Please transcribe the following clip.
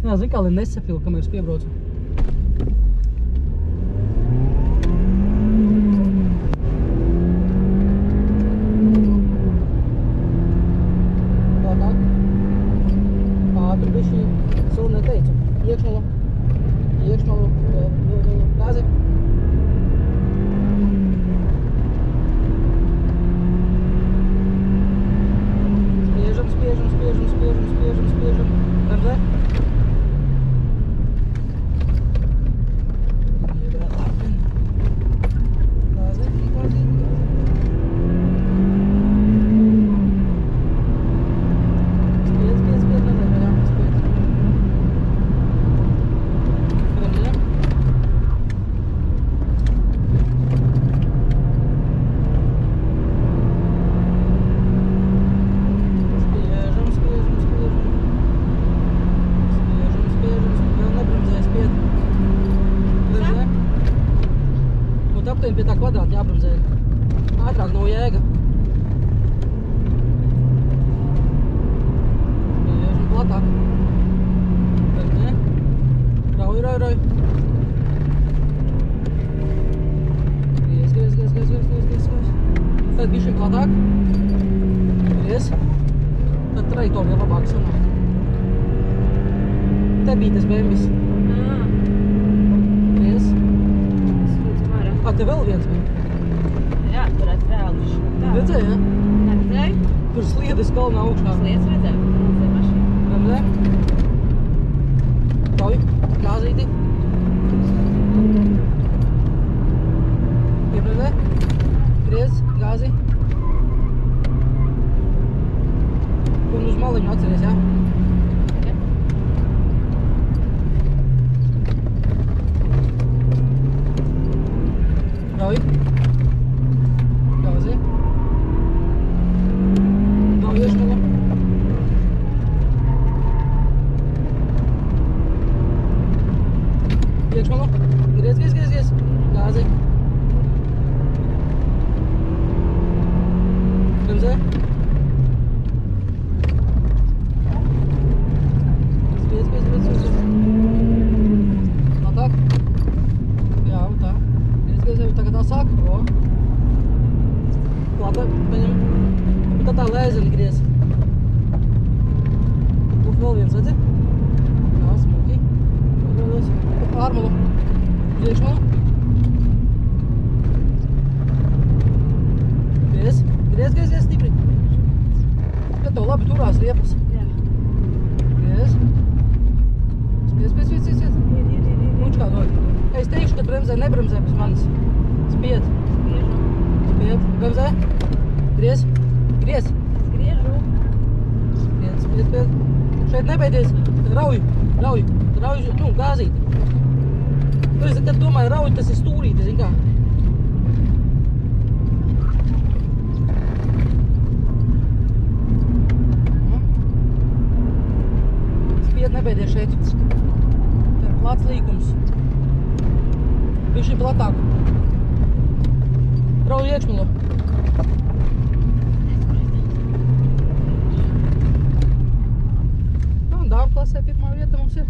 Jā, zini kā, lai nesapilka, kamēr es piebraucu. Ātri bišķi, soli neteicu. Iekšmalu, gāzi. Spiežam. Bremzē. Aptuveni pie tā kvadrāta jābremzē. Ātrāk nav jēga. Spiežam platāk. Bremzē. Rauj. Griez. Tad bišķi platāk. Griez. Tad trajektorija labāk sanāk. Te bija tas bembis. Griez. Te vēl viens bija? Jā, tur reāli tā. Redzēji, ja? Neredzēju? Tur sliedes kalnā augšā. Sliedes redzēju, redzēju mašīnu. Bremzē. Rauj, gāzīti. Piebremzē. Griez, gāzi. Un uz maliņu atceries, jā? Rauj. Gāzi. Nav iešmala. Iekšmala. Griez. Gāzi. Bremzē. Spiedz. Platāk. Jā, un tā. Tagad tā sāk. Platāk, paņem. Un tad tā lēzeni griez. Būs vēl viens, redzi? Jā, smuki. Ārmalu. Priekšmalu. Griez stipri. Tad tev labi turās riepas. Jā. Griez. Spiedz. Muņš kā dod. Es teikšu, ka bremzē, nebremzē bez manis. Spied. Bremzē. Griez. Griežu. Spied. Šeit nebeidies. Rauj, gāzīti. Tur es tad domāju, rauj, tas ir stūrīti, zin kā. Spied, nebeidies šeit. Tā ir plats līkums. Bišķi platāk. Rauj iekšmalu. Dārba klasē pirmā vieta mums ir.